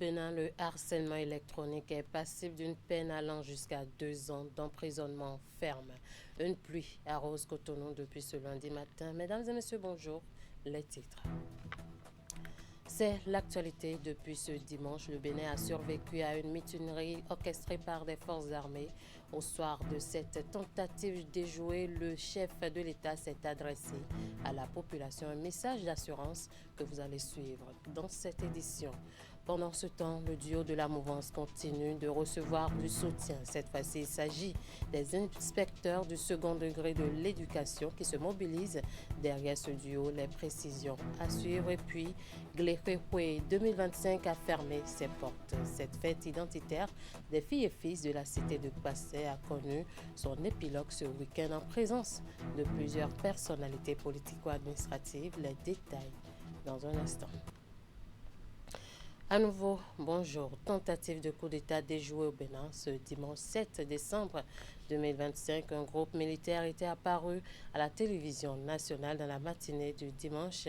Bénin, le harcèlement électronique est passible d'une peine allant jusqu'à 2 ans d'emprisonnement ferme. Une pluie arrose Cotonou depuis ce lundi matin. Mesdames et messieurs, bonjour. Les titres. C'est l'actualité depuis ce dimanche. Le Bénin a survécu à une mutinerie orchestrée par des forces armées. Au soir de cette tentative d'éjouer, le chef de l'État s'est adressé à la population. Un message d'assurance que vous allez suivre dans cette édition. Pendant ce temps, le duo de la mouvance continue de recevoir du soutien. Cette fois-ci, il s'agit des inspecteurs du second degré de l'éducation qui se mobilisent derrière ce duo. Les précisions à suivre. Et puis, Gléféhoué 2025 a fermé ses portes. Cette fête identitaire des filles et fils de la cité de Passé a connu son épilogue ce week-end en présence de plusieurs personnalités politico-administratives. Les détails dans un instant. À nouveau, bonjour. Tentative de coup d'État déjouée au Bénin ce dimanche 7 décembre 2025. Un groupe militaire était apparu à la télévision nationale dans la matinée du dimanche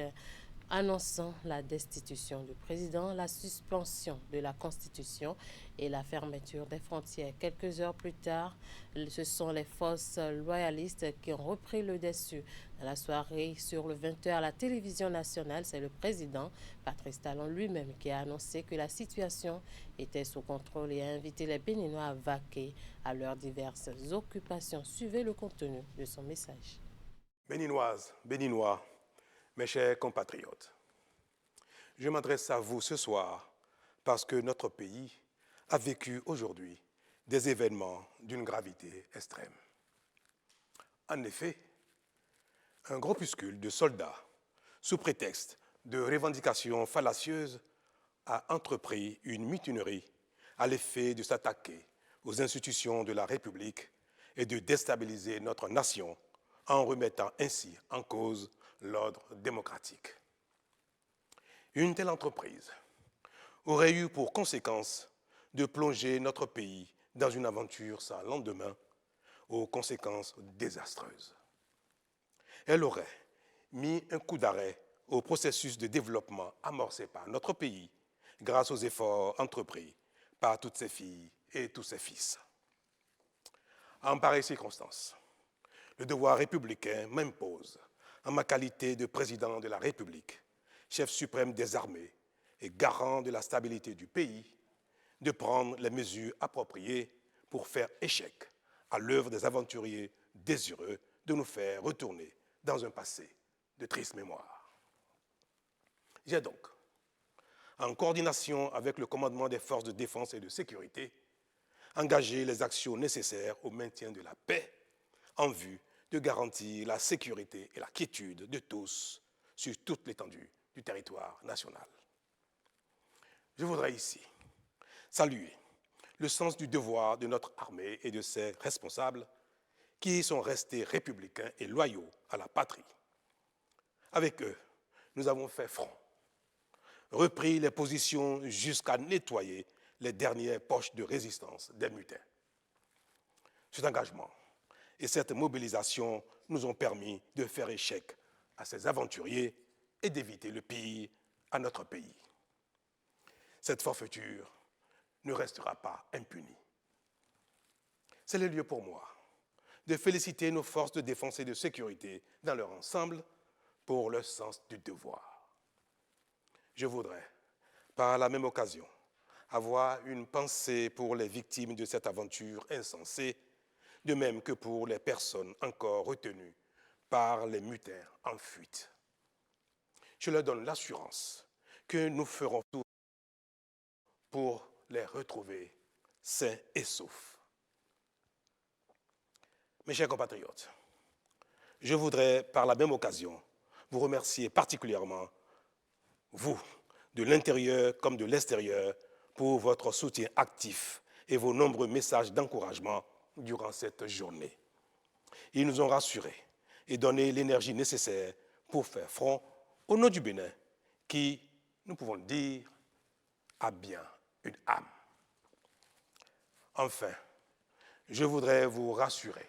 annonçant la destitution du président, la suspension de la Constitution et la fermeture des frontières. Quelques heures plus tard, ce sont les forces loyalistes qui ont repris le dessus. Dans la soirée, sur le 20h à la télévision nationale, c'est le président, Patrice Talon lui-même, qui a annoncé que la situation était sous contrôle et a invité les Béninois à vaquer à leurs diverses occupations. Suivez le contenu de son message. Béninoises, Béninois, mes chers compatriotes, je m'adresse à vous ce soir parce que notre pays a vécu aujourd'hui des événements d'une gravité extrême. En effet, un groupuscule de soldats, sous prétexte de revendications fallacieuses, a entrepris une mutinerie à l'effet de s'attaquer aux institutions de la République et de déstabiliser notre nation en remettant ainsi en cause l'ordre démocratique. Une telle entreprise aurait eu pour conséquence de plonger notre pays dans une aventure sans lendemain, aux conséquences désastreuses. Elle aurait mis un coup d'arrêt au processus de développement amorcé par notre pays grâce aux efforts entrepris par toutes ses filles et tous ses fils. En pareille circonstance, le devoir républicain m'impose, en ma qualité de président de la République, chef suprême des armées et garant de la stabilité du pays, de prendre les mesures appropriées pour faire échec à l'œuvre des aventuriers désireux de nous faire retourner dans un passé de triste mémoire. J'ai donc, en coordination avec le commandement des forces de défense et de sécurité, engagé les actions nécessaires au maintien de la paix en vue de garantir la sécurité et la quiétude de tous sur toute l'étendue du territoire national. Je voudrais ici saluer le sens du devoir de notre armée et de ses responsables qui sont restés républicains et loyaux à la patrie. Avec eux, nous avons fait front, repris les positions jusqu'à nettoyer les dernières poches de résistance des mutins. Cet engagement et cette mobilisation nous ont permis de faire échec à ces aventuriers et d'éviter le pire à notre pays. Cette forfaiture ne restera pas impunie. C'est le lieu pour moi de féliciter nos forces de défense et de sécurité dans leur ensemble pour leur sens du devoir. Je voudrais, par la même occasion, avoir une pensée pour les victimes de cette aventure insensée, de même que pour les personnes encore retenues par les mutins en fuite. Je leur donne l'assurance que nous ferons tout pour les retrouver sains et saufs. Mes chers compatriotes, je voudrais par la même occasion vous remercier particulièrement, vous, de l'intérieur comme de l'extérieur, pour votre soutien actif et vos nombreux messages d'encouragement durant cette journée. Ils nous ont rassurés et donné l'énergie nécessaire pour faire front au nom du Bénin qui, nous pouvons le dire, a bien une âme. Enfin, je voudrais vous rassurer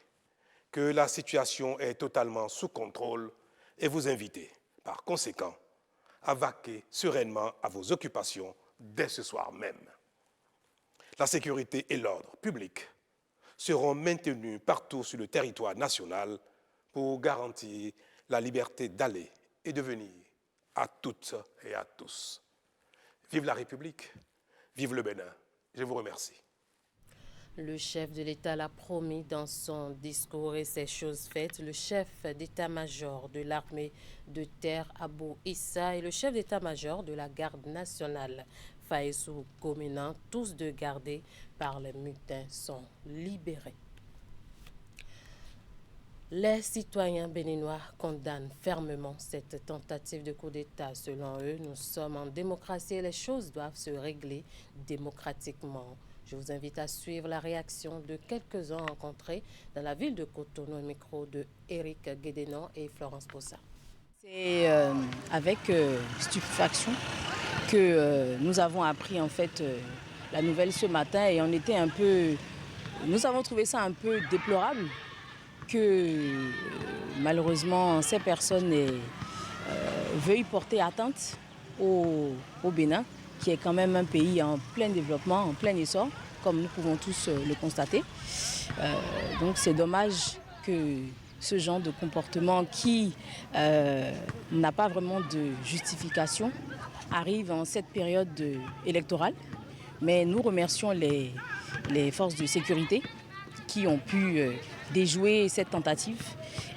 que la situation est totalement sous contrôle et vous inviter, par conséquent, à vaquer sereinement à vos occupations dès ce soir même. La sécurité et l'ordre public seront maintenus partout sur le territoire national pour garantir la liberté d'aller et de venir à toutes et à tous. Vive la République, vive le Bénin. Je vous remercie. Le chef de l'État l'a promis dans son discours et c'est chose faite. Le chef d'état-major de l'armée de terre, Abou Issa, et le chef d'état-major de la garde nationale, Faïsou Gomena, tous deux gardés par les mutins, sont libérés. Les citoyens béninois condamnent fermement cette tentative de coup d'État. Selon eux, nous sommes en démocratie et les choses doivent se régler démocratiquement. Je vous invite à suivre la réaction de quelques-uns rencontrés dans la ville de Cotonou, au micro de Éric Guédénon et Florence Bossa. C'est avec stupéfaction que nous avons appris en fait la nouvelle ce matin et nous avons trouvé ça un peu déplorable que malheureusement ces personnes veuillent porter atteinte au Bénin, qui est quand même un pays en plein développement, en plein essor, comme nous pouvons tous le constater. Donc c'est dommage que ce genre de comportement qui n'a pas vraiment de justification arrive en cette période électorale. Mais nous remercions les forces de sécurité qui ont pu déjouer cette tentative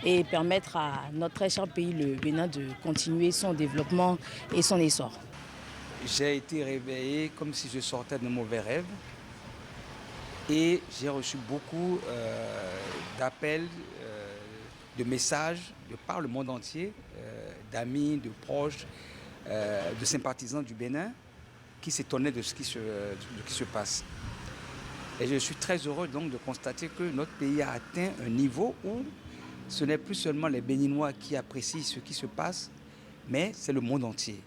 et permettre à notre très cher pays, le Bénin, de continuer son développement et son essor. J'ai été réveillé comme si je sortais d'un mauvais rêve et j'ai reçu beaucoup d'appels, de messages de par le monde entier, d'amis, de proches, de sympathisants du Bénin qui s'étonnaient de ce qui se passe. Et je suis très heureux donc de constater que notre pays a atteint un niveau où ce n'est plus seulement les Béninois qui apprécient ce qui se passe, mais c'est le monde entier.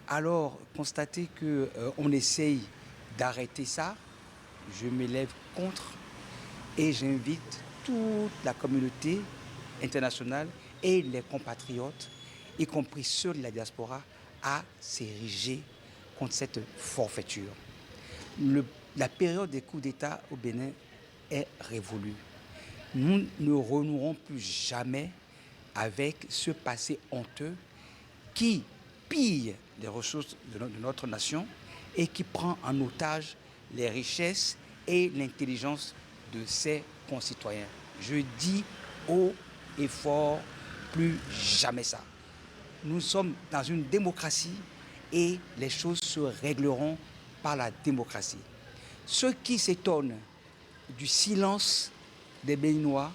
Alors, constater qu'on essaye d'arrêter ça, je m'élève contre et j'invite toute la communauté internationale et les compatriotes, y compris ceux de la diaspora, à s'ériger contre cette forfaiture. La période des coups d'État au Bénin est révolue. Nous ne renouerons plus jamais avec ce passé honteux qui pille les ressources de notre nation et qui prend en otage les richesses et l'intelligence de ses concitoyens. Je dis haut et fort, plus jamais ça. Nous sommes dans une démocratie et les choses se régleront par la démocratie. Ceux qui s'étonnent du silence des Béninois,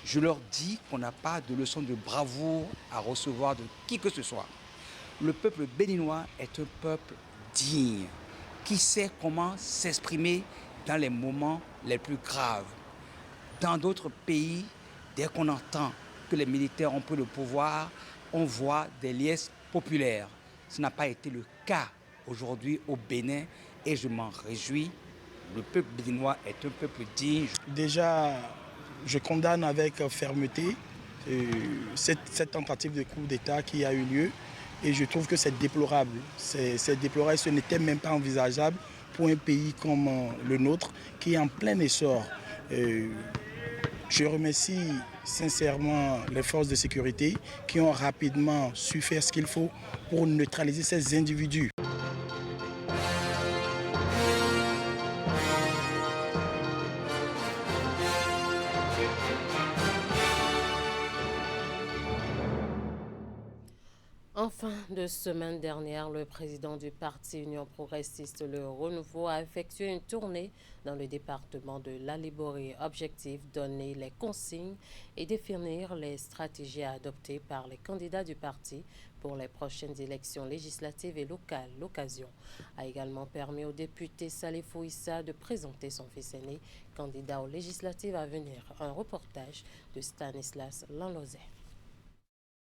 je leur dis qu'on n'a pas de leçon de bravoure à recevoir de qui que ce soit. Le peuple béninois est un peuple digne, qui sait comment s'exprimer dans les moments les plus graves. Dans d'autres pays, dès qu'on entend que les militaires ont pris le pouvoir, on voit des liesses populaires. Ce n'a pas été le cas aujourd'hui au Bénin et je m'en réjouis. Le peuple béninois est un peuple digne. Déjà, je condamne avec fermeté cette tentative de coup d'État qui a eu lieu et je trouve que c'est déplorable. C'est déplorable, ce n'était même pas envisageable pour un pays comme le nôtre qui est en plein essor. Je remercie sincèrement les forces de sécurité qui ont rapidement su faire ce qu'il faut pour neutraliser ces individus. En fin de semaine dernière, le président du parti Union progressiste Le Renouveau a effectué une tournée dans le département de la Liborie. Objectif, donner les consignes et définir les stratégies à adopter par les candidats du parti pour les prochaines élections législatives et locales. L'occasion a également permis au député Salifou Issa de présenter son fils aîné, candidat aux législatives à venir. Un reportage de Stanislas Lanlozet.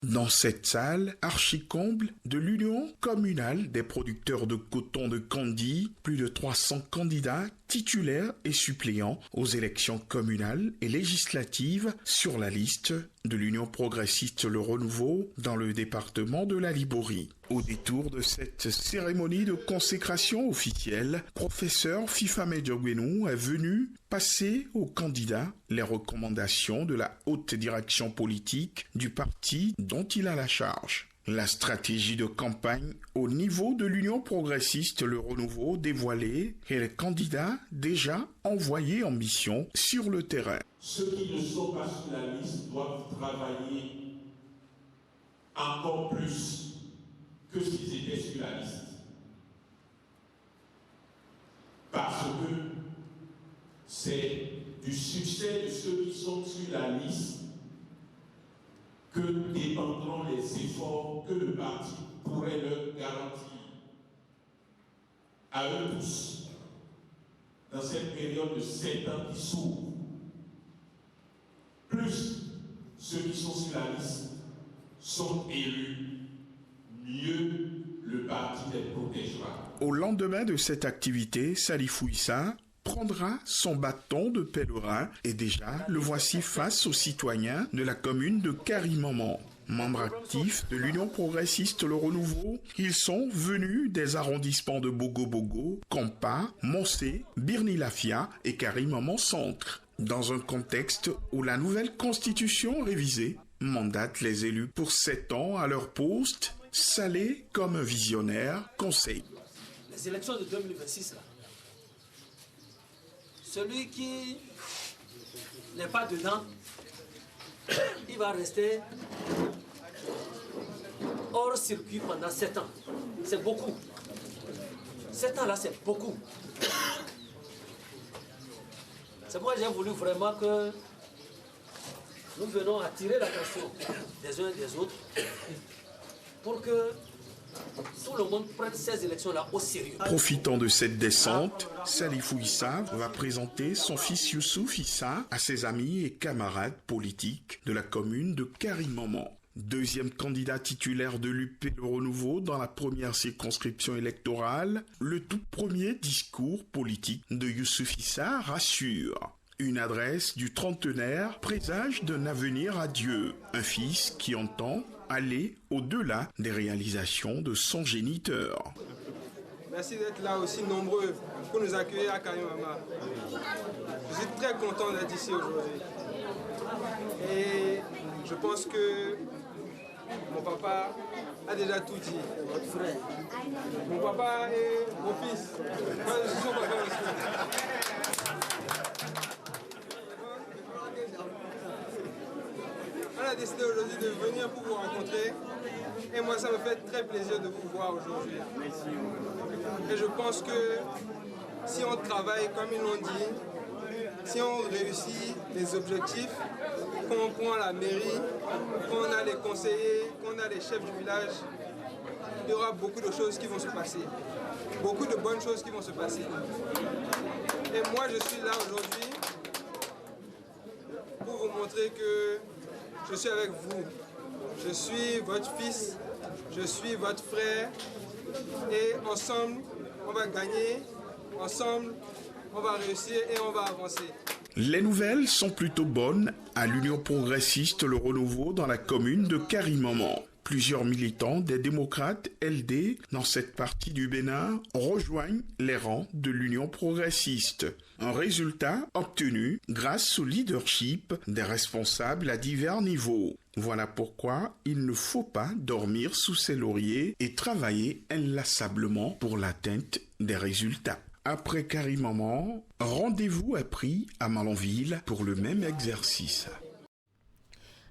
Dans cette salle archi-comble de l'Union communale des producteurs de coton de Kandji, plus de 300 candidats titulaires et suppléants aux élections communales et législatives sur la liste de l'Union progressiste Le Renouveau dans le département de la Liborie. Au détour de cette cérémonie de consécration officielle, professeur Fifame Diogbenou est venu passer aux candidats les recommandations de la haute direction politique du parti dont il a la charge. La stratégie de campagne au niveau de l'Union progressiste Le Renouveau dévoilée et les candidats déjà envoyés en mission sur le terrain. Ceux qui ne sont pas sur la liste doivent travailler encore plus que s'ils étaient sur la liste. Parce que c'est du succès de ceux qui sont sur la liste que dépendront les efforts que le parti pourrait leur garantir à eux tous dans cette période de 7 ans qui s'ouvre. Plus ceux qui sont sur la liste sont élus, mieux le parti les protégera. Au lendemain de cette activité, Salifou Issa prendra son bâton de pèlerin et déjà le voici face aux citoyens de la commune de Karimaman. Membres actifs de l'Union progressiste Le Renouveau, ils sont venus des arrondissements de Bogo-Bogo, Kampa, Moncé, Birni-Lafia et Karimaman Centre. Dans un contexte où la nouvelle constitution révisée mandate les élus pour 7 ans à leur poste, Salé comme un visionnaire conseille. Les élections de 2026, là, celui qui n'est pas dedans, il va rester hors circuit pendant 7 ans. C'est beaucoup. 7 ans là, c'est beaucoup. C'est pourquoi j'ai voulu vraiment que nous venons attirer l'attention des uns et des autres pour que tout le monde prenne ces élections-là au sérieux. Profitant de cette descente, Salifou Issa va présenter son fils Youssouf Issa à ses amis et camarades politiques de la commune de Karimaman. Deuxième candidat titulaire de l'UP Le Renouveau dans la première circonscription électorale, le tout premier discours politique de Youssouf Issa rassure. Une adresse du trentenaire présage d'un avenir radieux, un fils qui entend aller au-delà des réalisations de son géniteur. Merci d'être là aussi nombreux pour nous accueillir à Karimaman. Je suis très content d'être ici aujourd'hui. Et je pense que mon papa a déjà tout dit. Votre frère. Mon papa et mon fils. Moi, je suis son papa aussi. On a décidé aujourd'hui de venir pour vous rencontrer. Et moi, ça me fait très plaisir de vous voir aujourd'hui. Et je pense que si on travaille comme ils l'ont dit, si on réussit les objectifs, qu'on prend la mairie, qu'on a les conseillers, qu'on a les chefs du village, il y aura beaucoup de choses qui vont se passer. Beaucoup de bonnes choses qui vont se passer. Et moi, je suis là aujourd'hui pour vous montrer que je suis avec vous. Je suis votre fils, je suis votre frère. Et ensemble, on va gagner. Ensemble, on va réussir et on va avancer. Les nouvelles sont plutôt bonnes à l'Union progressiste Le Renouveau dans la commune de Karimaman. Plusieurs militants des démocrates LD dans cette partie du Bénin rejoignent les rangs de l'Union progressiste. Un résultat obtenu grâce au leadership des responsables à divers niveaux. Voilà pourquoi il ne faut pas dormir sous ses lauriers et travailler inlassablement pour l'atteinte des résultats. Après Karimaman, rendez-vous est pris à Malanville pour le même exercice.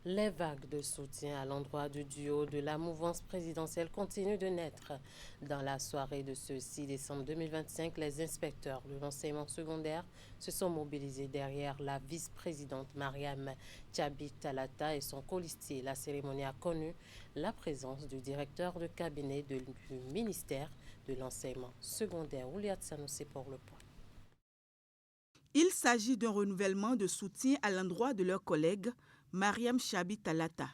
Les vagues de soutien à l'endroit du duo de la mouvance présidentielle continuent de naître. Dans la soirée de ce 6 décembre 2025, les inspecteurs de l'enseignement secondaire se sont mobilisés derrière la vice-présidente Mariam Tchabi Talata et son colistier. La cérémonie a connu la présence du directeur de cabinet du ministère de l'enseignement secondaire, Ouliat Sanoussi pour le point. Il s'agit d'un renouvellement de soutien à l'endroit de leurs collègues Mariam Tchabi Talata.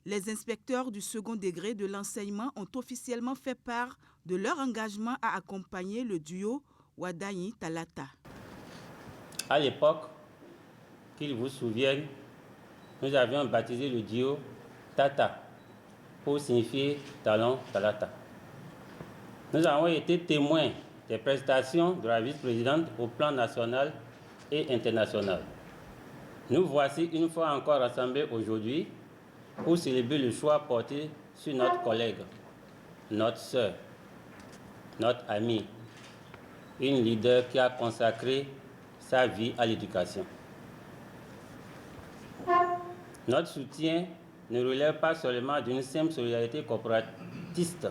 Les inspecteurs du second degré de l'enseignement ont officiellement fait part de leur engagement à accompagner le duo Wadayi Talata. À l'époque, qu'ils vous souviennent, nous avions baptisé le duo Tata pour signifier talent Talata. Nous avons été témoins des prestations de la vice-présidente au plan national et international. Nous voici une fois encore rassemblés aujourd'hui pour célébrer le choix porté sur notre collègue, notre sœur, notre amie, une leader qui a consacré sa vie à l'éducation. Notre soutien ne relève pas seulement d'une simple solidarité corporatiste,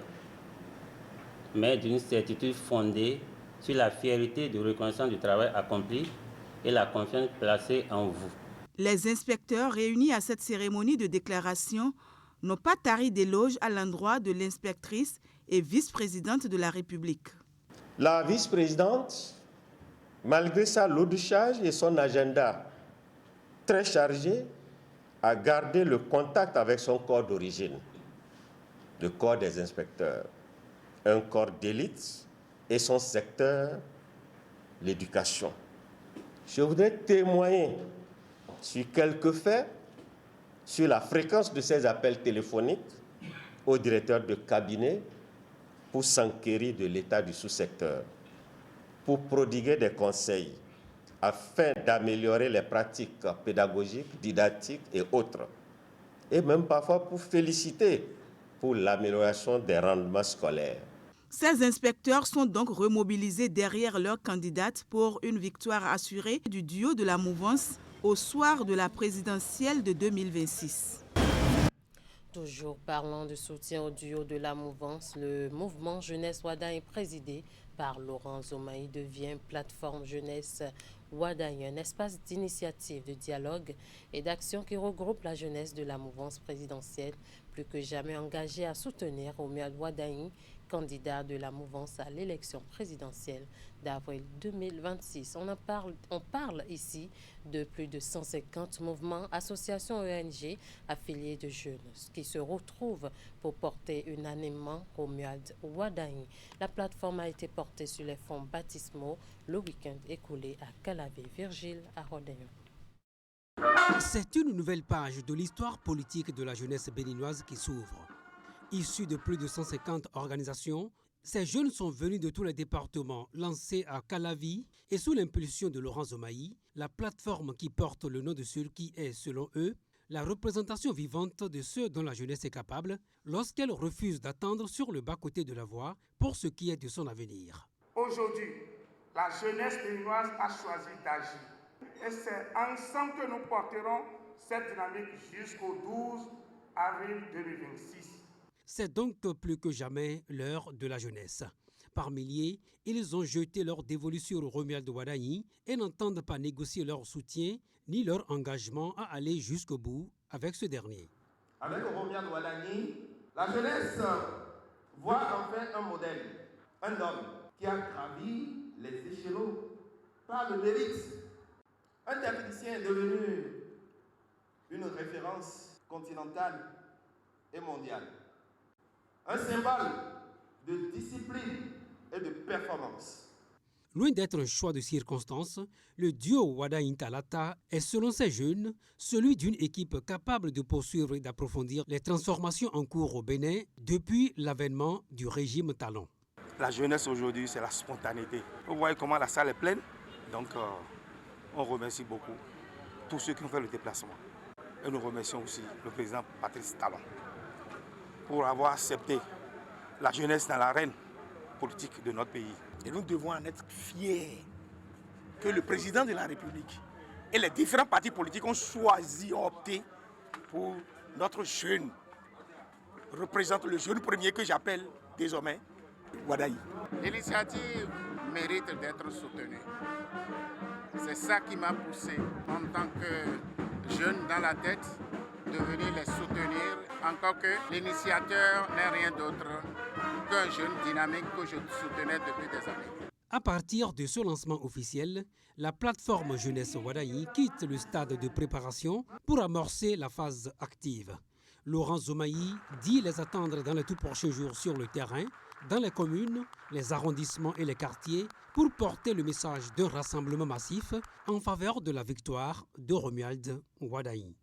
mais d'une certitude fondée sur la fierté de reconnaissance du travail accompli et la confiance placée en vous. Les inspecteurs réunis à cette cérémonie de déclaration n'ont pas tari d'éloges à l'endroit de l'inspectrice et vice-présidente de la République. La vice-présidente, malgré sa lourdouchage et son agenda très chargé, a gardé le contact avec son corps d'origine, le corps des inspecteurs, un corps d'élite et son secteur, l'éducation. Je voudrais témoigner sur quelques faits, sur la fréquence de ces appels téléphoniques au directeur de cabinet pour s'enquérir de l'état du sous-secteur, pour prodiguer des conseils afin d'améliorer les pratiques pédagogiques, didactiques et autres, et même parfois pour féliciter pour l'amélioration des rendements scolaires. Ces inspecteurs sont donc remobilisés derrière leur candidate pour une victoire assurée du duo de la mouvance au soir de la présidentielle de 2026. Toujours parlant de soutien au duo de la mouvance, le mouvement Jeunesse Wadaï présidé par Laurent Zomaï devient plateforme Jeunesse Wadaï, un espace d'initiative, de dialogue et d'action qui regroupe la jeunesse de la mouvance présidentielle, plus que jamais engagée à soutenir Romuald Wadaï, candidat de la mouvance à l'élection présidentielle d'avril 2026. On parle ici de plus de 150 mouvements, associations ONG affiliés de jeunes qui se retrouvent pour porter unanimement Romuald Wadaï. La plateforme a été portée sur les fonds baptismaux le week-end écoulé à Calavé. Virgile Arodéon. C'est une nouvelle page de l'histoire politique de la jeunesse béninoise qui s'ouvre. Issus de plus de 150 organisations, ces jeunes sont venus de tous les départements lancés à Calavi et sous l'impulsion de Laurent Zomaï, la plateforme qui porte le nom de celui qui est, selon eux, la représentation vivante de ceux dont la jeunesse est capable lorsqu'elle refuse d'attendre sur le bas-côté de la voie pour ce qui est de son avenir. Aujourd'hui, la jeunesse béninoise a choisi d'agir et c'est ensemble que nous porterons cette dynamique jusqu'au 12 avril 2026. C'est donc plus que jamais l'heure de la jeunesse. Par milliers, ils ont jeté leur dévolu sur Romuald Wadaï et n'entendent pas négocier leur soutien ni leur engagement à aller jusqu'au bout avec ce dernier. Avec Romuald Wadaï, la jeunesse voit enfin un modèle, un homme qui a gravi les échelons par le mérite. Un technicien est devenu une référence continentale et mondiale. Un symbole de discipline et de performance. Loin d'être un choix de circonstance, le duo Wadaï-Talata est, selon ces jeunes, celui d'une équipe capable de poursuivre et d'approfondir les transformations en cours au Bénin depuis l'avènement du régime Talon. La jeunesse aujourd'hui, c'est la spontanéité. Vous voyez comment la salle est pleine. Donc, on remercie beaucoup tous ceux qui ont fait le déplacement. Et nous remercions aussi le président Patrice Talon pour avoir accepté la jeunesse dans l'arène politique de notre pays. Et nous devons en être fiers que le président de la République et les différents partis politiques ont choisi, ont opté pour notre jeune, représente le jeune premier que j'appelle désormais Wadaï. L'initiative mérite d'être soutenue. C'est ça qui m'a poussé en tant que jeune dans la tête de venir les soutenir, encore que l'initiateur n'est rien d'autre qu'un jeune dynamique que je soutenais depuis des années. À partir de ce lancement officiel, la plateforme Jeunesse Wadaï quitte le stade de préparation pour amorcer la phase active. Laurent Zomaï dit les attendre dans les tout prochains jours sur le terrain, dans les communes, les arrondissements et les quartiers, pour porter le message d'un rassemblement massif en faveur de la victoire de Romuald Wadaï.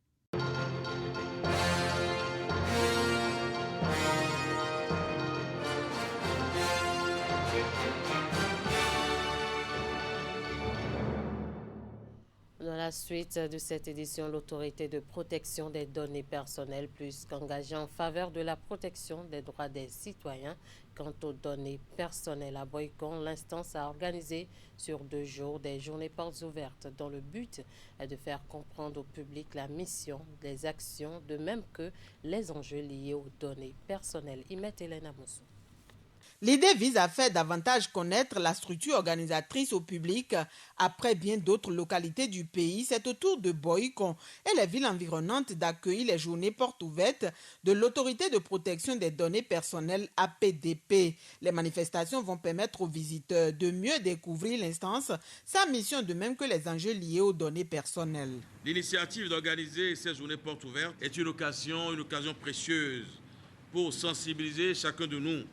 la suite de cette édition, l'autorité de protection des données personnelles, plus qu'engagée en faveur de la protection des droits des citoyens. Quant aux données personnelles à Boycon, l'instance a organisé sur 2 jours des journées portes ouvertes dont le but est de faire comprendre au public la mission, les actions, de même que les enjeux liés aux données personnelles. Imet Hélène Moussou. L'idée vise à faire davantage connaître la structure organisatrice au public. Après bien d'autres localités du pays, c'est au tour de Boycon et les villes environnantes d'accueillir les journées portes ouvertes de l'autorité de protection des données personnelles APDP. Les manifestations vont permettre aux visiteurs de mieux découvrir l'instance, sa mission, de même que les enjeux liés aux données personnelles. L'initiative d'organiser ces journées portes ouvertes est une occasion précieuse pour sensibiliser chacun de nous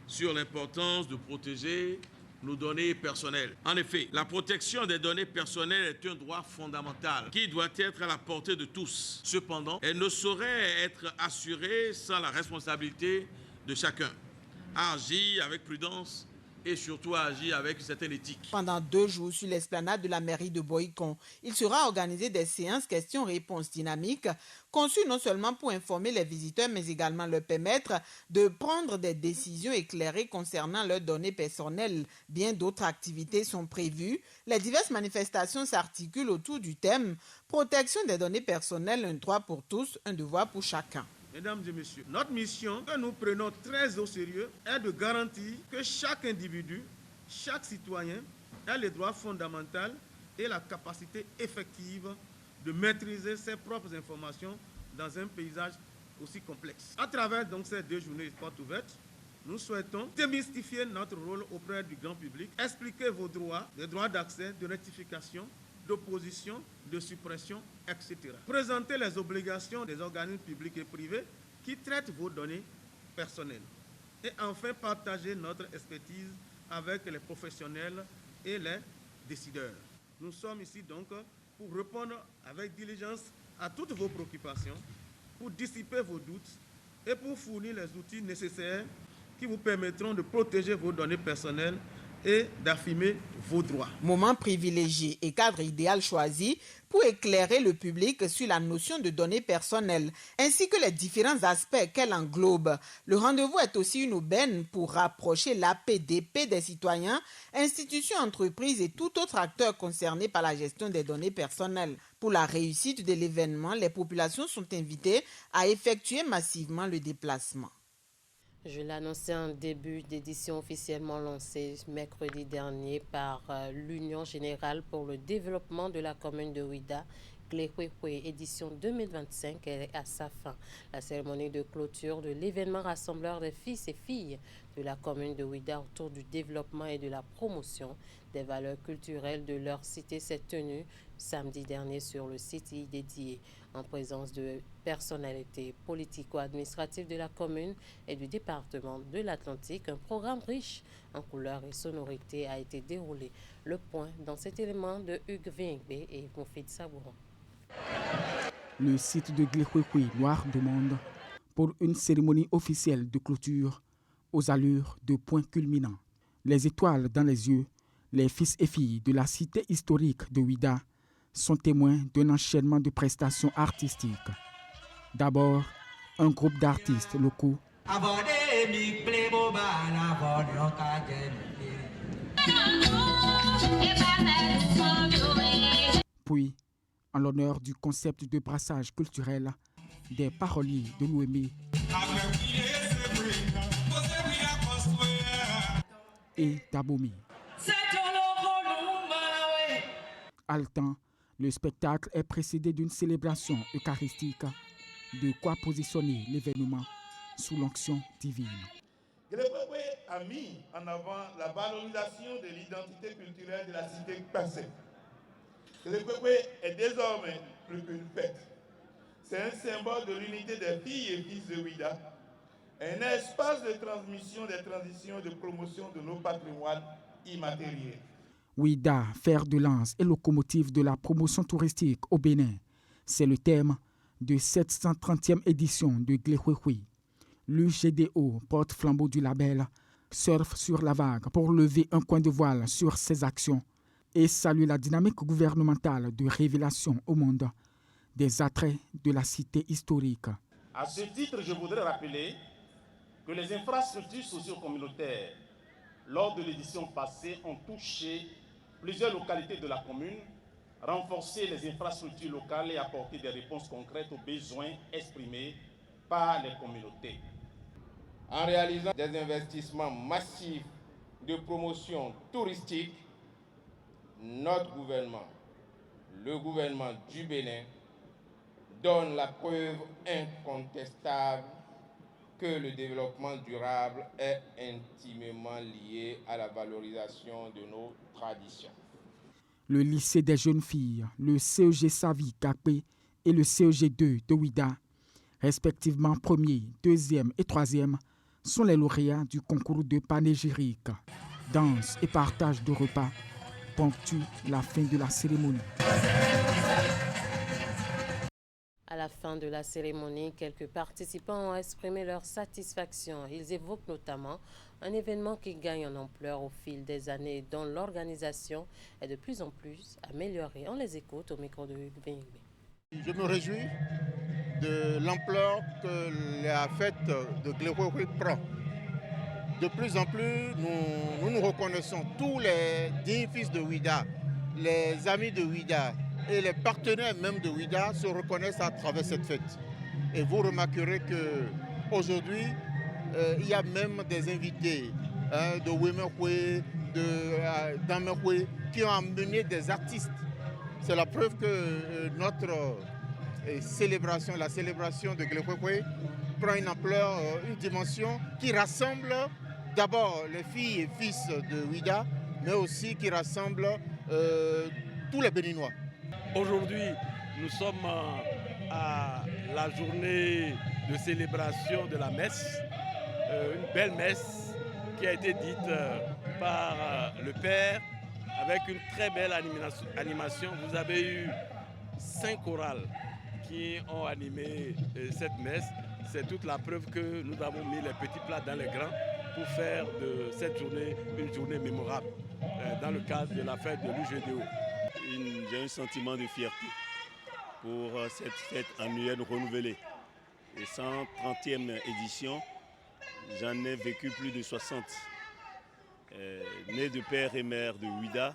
sur l'importance de protéger nos données personnelles. En effet, la protection des données personnelles est un droit fondamental qui doit être à la portée de tous. Cependant, elle ne saurait être assurée sans la responsabilité de chacun. Agir avec prudence et surtout agir avec une certaine éthique. Pendant 2 jours sur l'esplanade de la mairie de Boycon, il sera organisé des séances questions-réponses dynamiques conçues non seulement pour informer les visiteurs mais également leur permettre de prendre des décisions éclairées concernant leurs données personnelles. Bien d'autres activités sont prévues. Les diverses manifestations s'articulent autour du thème « Protection des données personnelles, un droit pour tous, un devoir pour chacun ». Mesdames et messieurs, notre mission, que nous prenons très au sérieux, est de garantir que chaque individu, chaque citoyen a les droits fondamentaux et la capacité effective de maîtriser ses propres informations dans un paysage aussi complexe. À travers donc ces 2 journées portes ouvertes, nous souhaitons démystifier notre rôle auprès du grand public, expliquer vos droits, les droits d'accès, de rectification, d'opposition, de suppression, etc. Présenter les obligations des organismes publics et privés qui traitent vos données personnelles. Et enfin, partager notre expertise avec les professionnels et les décideurs. Nous sommes ici donc pour répondre avec diligence à toutes vos préoccupations, pour dissiper vos doutes et pour fournir les outils nécessaires qui vous permettront de protéger vos données personnelles et d'affirmer vos droits. Moment privilégié et cadre idéal choisi pour éclairer le public sur la notion de données personnelles, ainsi que les différents aspects qu'elle englobe. Le rendez-vous est aussi une aubaine pour rapprocher l'APDP des citoyens, institutions, entreprises et tout autre acteur concerné par la gestion des données personnelles. Pour la réussite de l'événement, les populations sont invitées à effectuer massivement le déplacement. Je l'annonçais en début d'édition officiellement lancée mercredi dernier par l'Union générale pour le développement de la commune de Ouida. Glehouéhoué, édition 2025 est à sa fin. La cérémonie de clôture de l'événement rassembleur des fils et filles de la commune de Ouida autour du développement et de la promotion des valeurs culturelles de leur cité s'est tenue samedi dernier sur le site y dédié, en présence de personnalités politico-administratives de la commune et du département de l'Atlantique. Un programme riche en couleurs et sonorités a été déroulé. Le point dans cet élément de Hugues Vingbe et Moufid Sabouron. Le site de Glehouéhoué Noir demande pour une cérémonie officielle de clôture aux allures de point culminant. Les étoiles dans les yeux, les fils et filles de la cité historique de Ouida sont témoins d'un enchaînement de prestations artistiques. D'abord, un groupe d'artistes locaux. Puis, en l'honneur du concept de brassage culturel, des paroliers de l'Ouémé et d'Abomi. Haletant, le spectacle est précédé d'une célébration eucharistique, de quoi positionner l'événement sous l'onction divine. Glehouéhoué a mis en avant la valorisation de l'identité culturelle de la cité passée. Glehouéhoué est désormais plus qu'une fête. C'est un symbole de l'unité des filles et fils de Ouida, un espace de transmission des transitions de promotion de nos patrimoines immatériels. Ouida, fer de lance et locomotive de la promotion touristique au Bénin, c'est le thème de cette 130e édition de Glehouéhoué. L'UGDO, porte-flambeau du label, surfe sur la vague pour lever un coin de voile sur ses actions et salue la dynamique gouvernementale de révélation au monde des attraits de la cité historique. À ce titre, je voudrais rappeler que les infrastructures socio-communautaires, lors de l'édition passée, ont touché plusieurs localités de la commune, renforcé les infrastructures locales et apporté des réponses concrètes aux besoins exprimés par les communautés. En réalisant des investissements massifs de promotion touristique, notre gouvernement, le gouvernement du Bénin, donne la preuve incontestable que le développement durable est intimement lié à la valorisation de nos traditions. Le lycée des jeunes filles, le CEG Savi Capé et le CEG 2 de Ouida, respectivement 1er, 2e et 3e, sont les lauréats du concours de panégyrique. Danse et partage de repas ponctuent la fin de la cérémonie. À la fin de la cérémonie, quelques participants ont exprimé leur satisfaction. Ils évoquent notamment un événement qui gagne en ampleur au fil des années, dont l'organisation est de plus en plus améliorée. On les écoute au micro de Hugues Bengbe. Je me réjouis de l'ampleur que la fête de Glehouéhoué prend. De plus en plus, nous reconnaissons tous les dignes fils de Ouida, les amis de Ouida et les partenaires même de Ouida se reconnaissent à travers cette fête. Et vous remarquerez qu'aujourd'hui, il y a même des invités de Wemehoué, d'Amehoué, qui ont amené des artistes. C'est la preuve que notre célébration, la célébration de Glehouéhoué, prend une ampleur, une dimension qui rassemble d'abord les filles et fils de Ouida, mais aussi qui rassemble tous les Béninois. Aujourd'hui, nous sommes à la journée de célébration de la messe, une belle messe qui a été dite par le Père avec une très belle animation. Vous avez eu 5 chorales qui ont animé cette messe. C'est toute la preuve que nous avons mis les petits plats dans les grands pour faire de cette journée une journée mémorable dans le cadre de la fête de l'UGDO. J'ai un sentiment de fierté pour cette fête annuelle renouvelée. Et 130e édition, j'en ai vécu plus de 60. Né de père et mère de Ouida,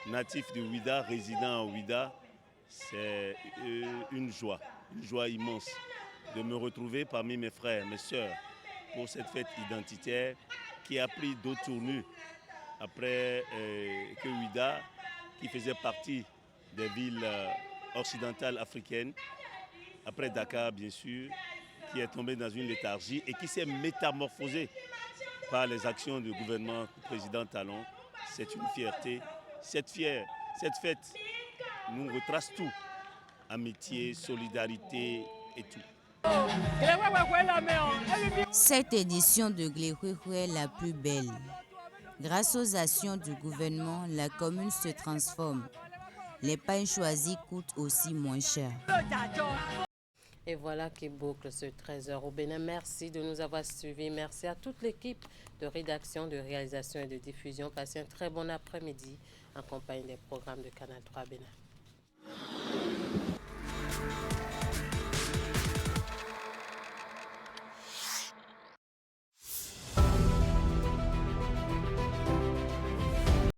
natif de Ouida, résident à Ouida, c'est une joie immense de me retrouver parmi mes frères, mes sœurs, pour cette fête identitaire qui a pris d'autres tournures après que Ouida, qui faisait partie des villes occidentales africaines, après Dakar bien sûr, qui est tombé dans une léthargie et qui s'est métamorphosé par les actions du gouvernement du président Talon. C'est une fierté. Cette fête nous retrace tout, amitié, solidarité et tout. Cette édition de Glehouéhoué est la plus belle. Grâce aux actions du gouvernement, la commune se transforme. Les pains choisis coûtent aussi moins cher. Et voilà qui boucle ce 13h au Bénin. Merci de nous avoir suivis. Merci à toute l'équipe de rédaction, de réalisation et de diffusion. Passez un très bon après-midi en compagnie des programmes de Canal 3 Bénin.